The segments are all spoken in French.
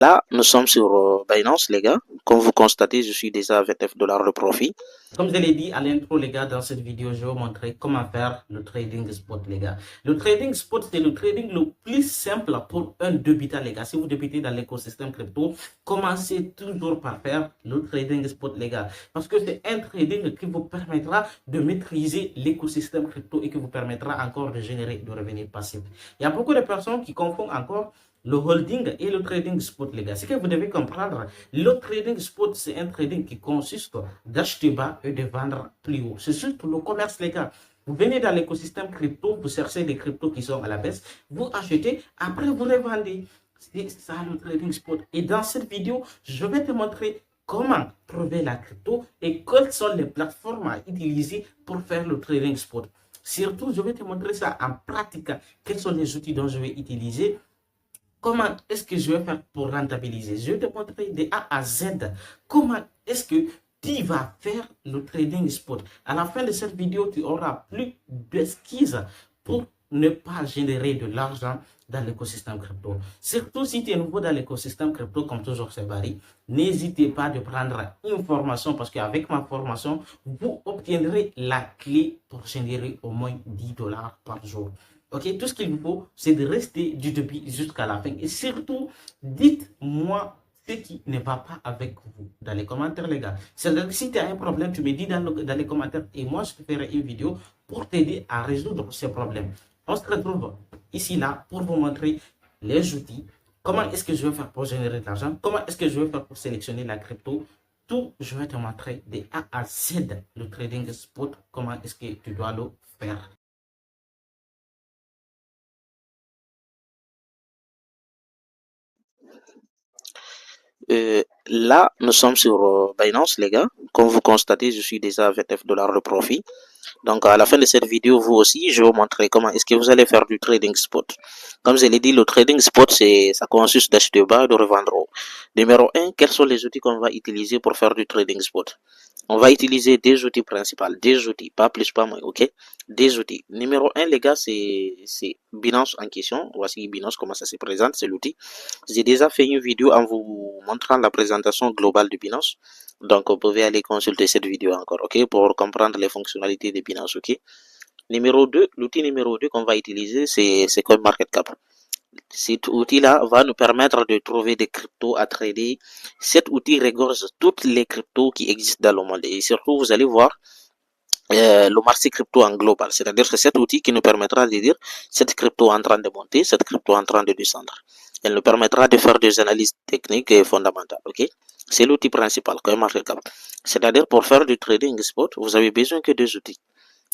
Là, nous sommes sur Binance, les gars. Comme vous constatez, je suis déjà à 29 $ de profit. Comme je l'ai dit à l'intro, les gars, dans cette vidéo, je vais vous montrer comment faire le trading spot, les gars. Le trading spot, c'est le trading le plus simple pour un débutant, les gars. Si vous débutez dans l'écosystème crypto, commencez toujours par faire le trading spot, les gars. Parce que c'est un trading qui vous permettra de maîtriser l'écosystème crypto et qui vous permettra encore de générer de revenus passifs. Il y a beaucoup de personnes qui confondent encore le holding et le trading spot, les gars. Ce que vous devez comprendre, le trading spot, c'est un trading qui consiste d'acheter bas et de vendre plus haut. C'est surtout le commerce, les gars. Vous venez dans l'écosystème crypto, vous cherchez des cryptos qui sont à la baisse, vous achetez, après vous revendez. C'est ça le trading spot. Et dans cette vidéo, je vais te montrer comment trouver la crypto et quelles sont les plateformes à utiliser pour faire le trading spot. Surtout, je vais te montrer ça en pratique. Quels sont les outils dont je vais utiliser. Comment est-ce que je vais faire pour rentabiliser? Je vais te montrer de A à Z. Comment est-ce que tu vas faire le trading spot? À la fin de cette vidéo, tu auras plus d'esquisses pour ne pas générer de l'argent dans l'écosystème crypto. Surtout si tu es nouveau dans l'écosystème crypto, comme toujours c'est Barry, n'hésitez pas de prendre une formation parce qu'avec ma formation, vous obtiendrez la clé pour générer au moins 10 $ par jour. Ok, tout ce qu'il vous faut, c'est de rester du début jusqu'à la fin. Et surtout, dites-moi ce qui ne va pas avec vous dans les commentaires, les gars. C'est-à-dire que si tu as un problème, tu me dis dans les commentaires et moi, je te ferai une vidéo pour t'aider à résoudre ces problèmes. On se retrouve ici, là, pour vous montrer les outils. Comment est-ce que je vais faire pour générer de l'argent? Comment est-ce que je vais faire pour sélectionner la crypto? Tout, je vais te montrer de A à Z le trading spot. Comment est-ce que tu dois le faire? Là, nous sommes sur Binance, les gars. Comme vous constatez, je suis déjà à 29 $ de profit. Donc, à la fin de cette vidéo, vous aussi, je vais vous montrer comment est-ce que vous allez faire du trading spot. Comme je l'ai dit, le trading spot, ça consiste d'acheter bas et de revendre haut. Numéro un, quels sont les outils qu'on va utiliser pour faire du trading spot? On va utiliser des outils principaux, des outils, pas plus, pas moins, ok? Des outils. Numéro un, les gars, c'est Binance en question. Voici Binance, comment ça se présente, c'est l'outil. J'ai déjà fait une vidéo en vous montrant la présentation globale de Binance. Donc, vous pouvez aller consulter cette vidéo encore, ok, pour comprendre les fonctionnalités de Binance, ok. Numéro 2, l'outil numéro 2 qu'on va utiliser, c'est CoinMarketCap. Cet outil-là va nous permettre de trouver des cryptos à trader. Cet outil regorge toutes les cryptos qui existent dans le monde. Et surtout, vous allez voir le marché crypto en global. C'est-à-dire que cet outil qui nous permettra de dire cette crypto est en train de monter, cette crypto est en train de descendre. Elle nous permettra de faire des analyses techniques et fondamentales. Ok, c'est l'outil principal, CoinMarketCap. C'est-à-dire pour faire du trading spot, vous avez besoin que deux outils.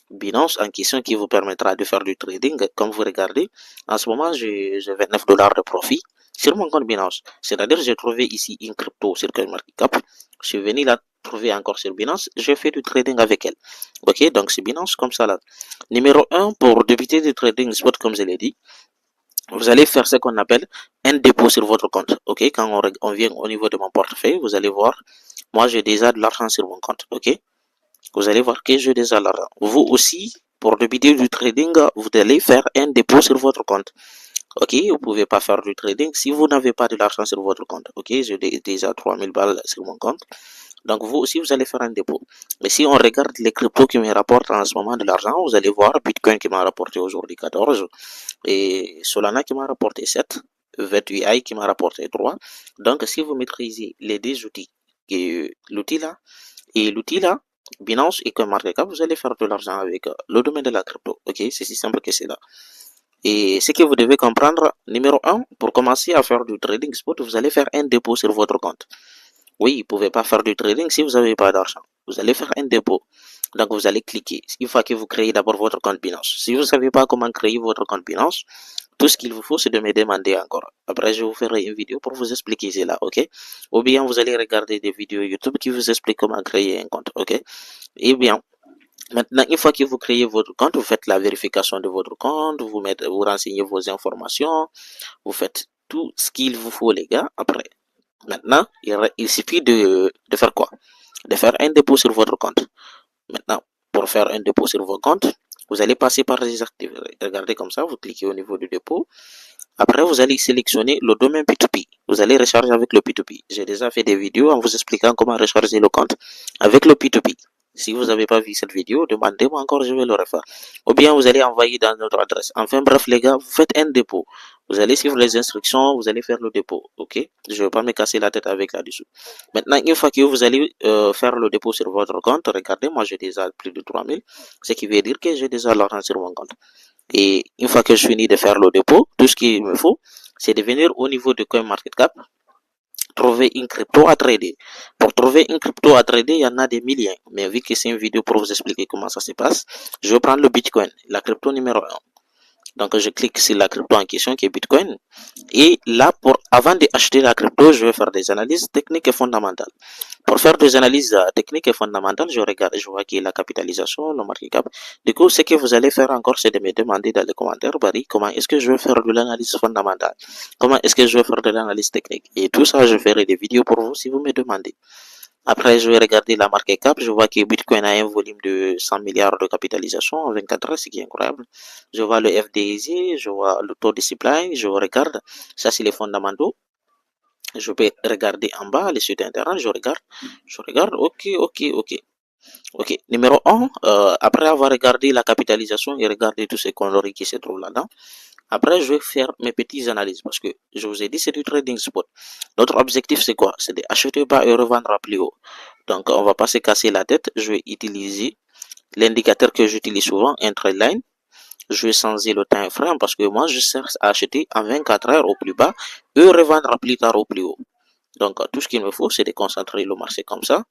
Binance en question qui vous permettra de faire du trading. Comme vous regardez, en ce moment, j'ai 29 $ de profit sur mon compte Binance. C'est-à-dire, j'ai trouvé ici une crypto sur CoinMarketCap. Je suis venu la trouver encore sur Binance. J'ai fait du trading avec elle. Ok, donc c'est Binance comme ça là. Numéro un, pour débuter du trading spot, comme je l'ai dit, vous allez faire ce qu'on appelle un dépôt sur votre compte. Ok, quand on vient au niveau de mon portefeuille, vous allez voir, moi j'ai déjà de l'argent sur mon compte. Ok, vous allez voir que j'ai déjà l'argent. Vous aussi, pour débuter du trading, vous allez faire un dépôt sur votre compte. Ok, vous pouvez pas faire du trading si vous n'avez pas de l'argent sur votre compte. Ok, j'ai déjà 3000 balles sur mon compte. Donc vous aussi, vous allez faire un dépôt. Mais si on regarde les cryptos qui me rapportent en ce moment de l'argent, vous allez voir Bitcoin qui m'a rapporté aujourd'hui 14 et Solana qui m'a rapporté 7, VTI qui m'a rapporté 3. Donc si vous maîtrisez les deux outils, l'outil là et l'outil là, Binance et CoinMarketCap, vous allez faire de l'argent avec le domaine de la crypto. Ok, c'est si simple que c'est là. Et ce que vous devez comprendre, numéro un, pour commencer à faire du trading spot, vous allez faire un dépôt sur votre compte. Oui, vous ne pouvez pas faire du trading si vous n'avez pas d'argent. Vous allez faire un dépôt. Donc, vous allez cliquer. Il faut que vous créez d'abord votre compte Binance. Si vous ne savez pas comment créer votre compte Binance, tout ce qu'il vous faut, c'est de me demander encore. Après, je vous ferai une vidéo pour vous expliquer cela, ok? Ou bien, vous allez regarder des vidéos YouTube qui vous expliquent comment créer un compte, ok? Et bien, maintenant, une fois que vous créez votre compte, vous faites la vérification de votre compte, vous renseignez vos informations, vous faites tout ce qu'il vous faut, les gars. Après, maintenant, il suffit de faire quoi? De faire un dépôt sur votre compte. Maintenant, pour faire un dépôt sur votre compte, vous allez passer par désactiver. Regardez comme ça, vous cliquez au niveau du dépôt. Après, vous allez sélectionner le domaine P2P. Vous allez recharger avec le P2P. J'ai déjà fait des vidéos en vous expliquant comment recharger le compte avec le P2P. Si vous n'avez pas vu cette vidéo, demandez-moi encore, je vais le refaire. Ou bien vous allez envoyer dans notre adresse. Enfin bref les gars, vous faites un dépôt. Vous allez suivre les instructions, vous allez faire le dépôt. Ok? Je ne vais pas me casser la tête avec là-dessus. Maintenant, une fois que vous allez faire le dépôt sur votre compte, regardez, moi j'ai déjà plus de 3000, ce qui veut dire que j'ai déjà l'argent sur mon compte. Et une fois que je finis de faire le dépôt, tout ce qu'il me faut, c'est de venir au niveau de CoinMarketCap, trouver une crypto à trader. Pour trouver une crypto à trader, il y en a des milliers. Mais vu que c'est une vidéo pour vous expliquer comment ça se passe, je vais prendre le Bitcoin, la crypto numéro 1. Donc, je clique sur la crypto en question qui est Bitcoin. Et là, avant d'acheter la crypto, je vais faire des analyses techniques et fondamentales. Pour faire des analyses techniques et fondamentales, je regarde, je vois qui est la capitalisation, le market cap. Du coup, ce que vous allez faire encore, c'est de me demander dans les commentaires, Barry, comment est-ce que je vais faire de l'analyse fondamentale? Comment est-ce que je vais faire de l'analyse technique? Et tout ça, je ferai des vidéos pour vous si vous me demandez. Après, je vais regarder la market cap. Je vois que Bitcoin a un volume de 100 milliards de capitalisation en 24 heures, ce qui est incroyable. Je vois le FDIC, je vois le taux de supply, je regarde. Ça, c'est les fondamentaux. Je peux regarder en bas les sites internet, je regarde, ok. Numéro 1, après avoir regardé la capitalisation et regardé tous ces conneries qui se trouvent là-dedans, après je vais faire mes petites analyses parce que je vous ai dit c'est du trading spot. Notre objectif c'est quoi? C'est d'acheter bas et revendre à plus haut. Donc on va pas se casser la tête, je vais utiliser l'indicateur que j'utilise souvent, un trendline. Je vais changer le time frame parce que moi je cherche à acheter en 24 heures au plus bas et revendre plus tard au plus haut. Donc tout ce qu'il me faut c'est de concentrer le marché comme ça.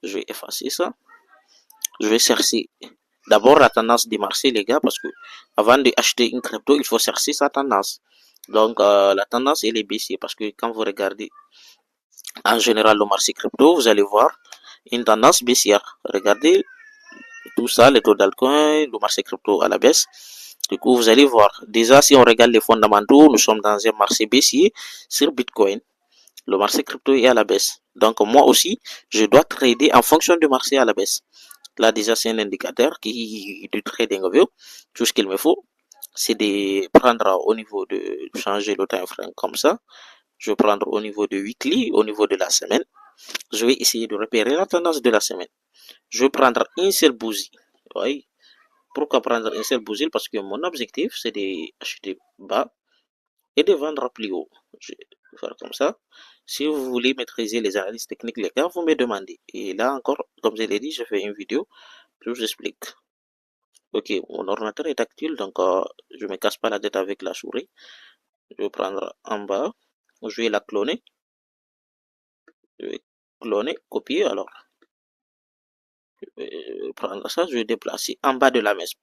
Je vais effacer ça. Je vais chercher d'abord la tendance du marché les gars parce que avant d'acheter une crypto il faut chercher sa tendance. Donc la tendance elle est baissière parce que quand vous regardez en général le marché crypto vous allez voir une tendance baissière. Regardez tout ça, les taux d'alcool, le marché crypto à la baisse. Du coup, vous allez voir. Déjà, si on regarde les fondamentaux, nous sommes dans un marché baissier sur Bitcoin. Le marché crypto est à la baisse. Donc, moi aussi, je dois trader en fonction du marché à la baisse. Là, déjà, c'est un indicateur qui du trading view. Tout ce qu'il me faut, c'est de prendre au niveau de changer le time frame comme ça. Je vais prendre au niveau de weekly, au niveau de la semaine. Je vais essayer de repérer la tendance de la semaine. Je vais prendre une seule bougie. Oui. Pourquoi prendre une seule bougie? Parce que mon objectif, c'est d'acheter bas et de vendre plus haut. Je vais faire comme ça. Si vous voulez maîtriser les analyses techniques, les gars, vous me demandez. Et là encore, comme je l'ai dit, je fais une vidéo. Je vous explique. Ok, mon ordinateur est tactile, donc je ne me casse pas la tête avec la souris. Je vais prendre en bas. Je vais la cloner. Je vais cloner, copier. Alors, je vais prendre ça, je vais déplacer en bas de la messe.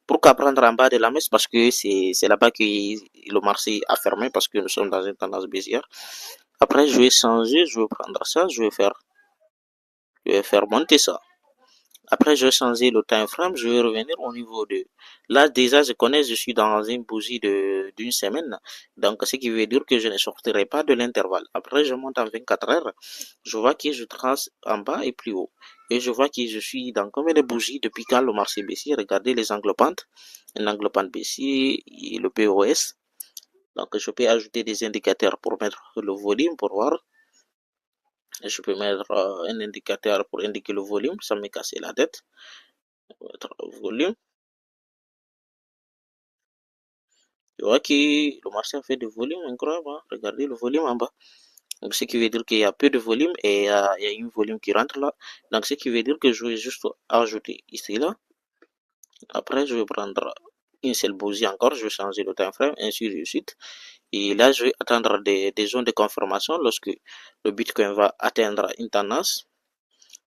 Pourquoi prendre en bas de la messe? Parce que c'est là-bas que le marché a fermé, parce que nous sommes dans une tendance baissière. Après, je vais changer, je vais prendre ça, je vais faire monter ça. Après, je vais changer le time frame, je vais revenir au niveau de... Là, déjà, je connais, je suis dans une bougie d'une semaine. Donc, ce qui veut dire que je ne sortirai pas de l'intervalle. Après, je monte en 24 heures. Je vois que je trace en bas et plus haut. Et je vois que je suis dans combien de bougies depuis quand le marché baissier. Regardez les angles pentes. Un angle pente baissier et le POS. Donc, je peux ajouter des indicateurs pour mettre le volume, pour voir. Je peux mettre un indicateur pour indiquer le volume sans me casser la tête. Mettre le volume. Tu vois que le marché a fait du volume incroyable. Hein? Regardez le volume en bas. Donc, ce qui veut dire qu'il y a peu de volume et il y a une volume qui rentre là. Donc, ce qui veut dire que je vais juste ajouter ici là. Après, je vais prendre une seule bougie encore. Je vais changer le time frame, ainsi de suite. Et là, je vais attendre des zones de confirmation lorsque le Bitcoin va atteindre une tendance.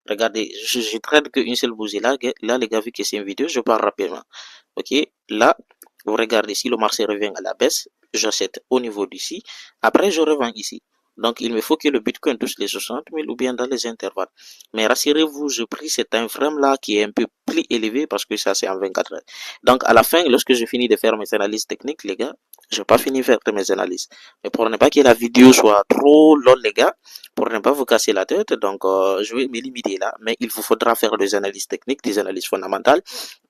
Regardez, je traite qu'une seule bougie là. Là, les gars, vu que c'est une vidéo, je pars rapidement. Ok, là, vous regardez si le marché revient à la baisse, j'achète au niveau d'ici. Après, je revends ici. Donc, il me faut que le Bitcoin touche les 60 000 ou bien dans les intervalles. Mais rassurez-vous, je pris cet time frame là qui est un peu plus élevé parce que ça, c'est en 24 heures. Donc, à la fin, lorsque je finis de faire mes analyses techniques, les gars, je n'ai pas fini de faire mes analyses. Mais pour ne pas que la vidéo soit trop longue, les gars, pour ne pas vous casser la tête, donc je vais me limiter là. Mais il vous faudra faire des analyses techniques, des analyses fondamentales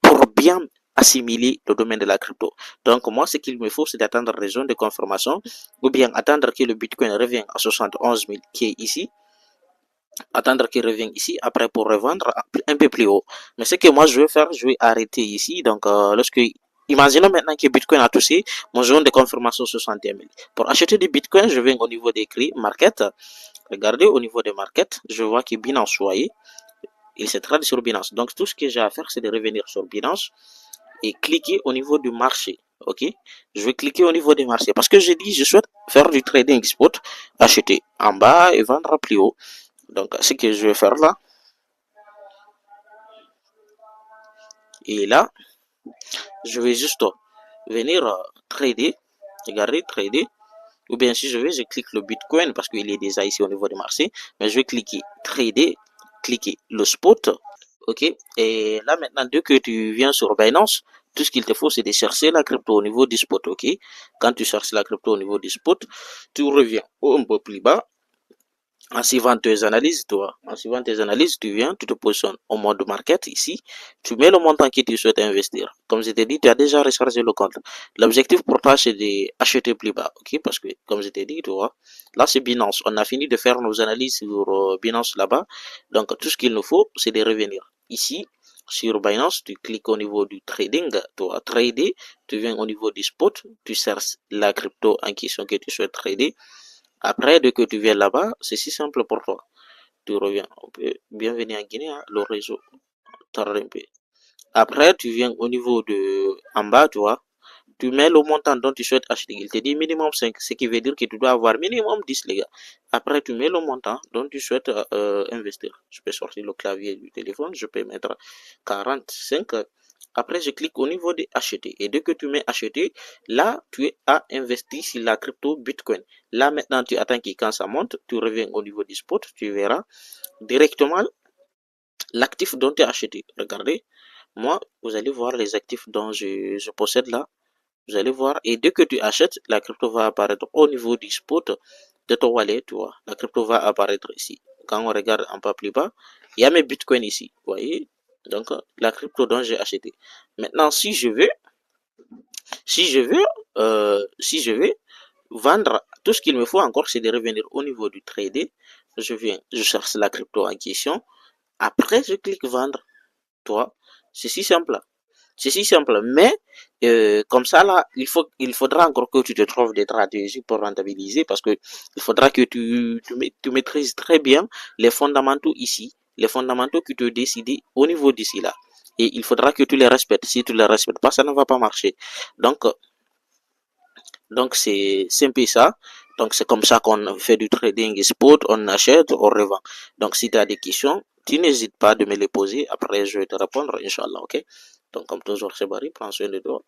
pour bien assimiler le domaine de la crypto. Donc, moi, ce qu'il me faut, c'est d'attendre les zones de confirmation ou bien attendre que le Bitcoin revienne à 71 000 qui est ici. Attendre qu'il revienne ici après pour revendre un peu plus haut. Mais ce que moi je vais faire, je vais arrêter ici. Donc, imaginons maintenant que Bitcoin a touché mon zone de confirmation 61 000. Pour acheter du Bitcoin, je viens au niveau des prix market. Regardez au niveau des markets, je vois que Binance, voyez, il se trade sur Binance. Donc, tout ce que j'ai à faire, c'est de revenir sur Binance et cliquer au niveau du marché. Ok, je vais cliquer au niveau des marchés parce que j'ai dit je souhaite faire du trading spot, acheter en bas et vendre plus haut. Donc, ce que je vais faire là, et là, je vais juste venir trader, regarder, trader, ou bien si je veux, je clique le Bitcoin parce qu'il est déjà ici au niveau du marché, mais je vais cliquer trader, cliquer le spot, ok, et là maintenant, dès que tu viens sur Binance, tout ce qu'il te faut, c'est de chercher la crypto au niveau du spot, ok, quand tu cherches la crypto au niveau du spot, tu reviens un peu plus bas. En suivant tes analyses, tu viens, tu te positionnes au mode market ici, tu mets le montant que tu souhaites investir. Comme je t'ai dit, tu as déjà rechargé le compte. L'objectif pour toi, c'est d'acheter plus bas, ok? Parce que, comme je t'ai dit, tu vois, là, c'est Binance. On a fini de faire nos analyses sur Binance là-bas. Donc, tout ce qu'il nous faut, c'est de revenir ici. Sur Binance, tu cliques au niveau du trading, tu vas trader, tu viens au niveau du spot, tu cherches la crypto en question que tu souhaites trader. Après, dès que tu viens là-bas, c'est si simple pour toi. Tu reviens. Bienvenue en Guinée, hein, le réseau tarde un peu. Après, tu viens au niveau de en bas, tu vois. Tu mets le montant dont tu souhaites acheter. Il te dit minimum 5, ce qui veut dire que tu dois avoir minimum 10, les gars. Après, tu mets le montant dont tu souhaites investir. Je peux sortir le clavier du téléphone, je peux mettre 45. Après, je clique au niveau de acheter. Et dès que tu mets acheter, là, tu as investi sur la crypto Bitcoin. Là, maintenant, tu attends que quand ça monte, tu reviens au niveau du spot, tu verras directement l'actif dont tu as acheté. Regardez, moi, vous allez voir les actifs dont je possède là. Vous allez voir, et dès que tu achètes, la crypto va apparaître au niveau du spot de ton wallet, tu vois. La crypto va apparaître ici. Quand on regarde un peu plus bas, il y a mes bitcoins ici, vous voyez. Donc, la crypto dont j'ai acheté. Maintenant, si je veux vendre, tout ce qu'il me faut encore, c'est de revenir au niveau du trader. Je cherche la crypto en question. Après, je clique vendre. Toi, c'est si simple. C'est si simple, mais comme ça là, il faudra encore que tu te trouves des stratégies pour rentabiliser parce que il faudra que tu maîtrises très bien les fondamentaux ici, les fondamentaux que tu as décidé au niveau d'ici là. Et il faudra que tu les respectes. Si tu les respectes pas, ça ne va pas marcher. Donc, c'est un peu ça. Donc, c'est comme ça qu'on fait du trading spot, on achète, on revend. Donc, si tu as des questions, tu n'hésites pas de me les poser. Après, je vais te répondre, Inch'Allah, ok? Donc, comme toujours, c'est Barry, prends soin de toi.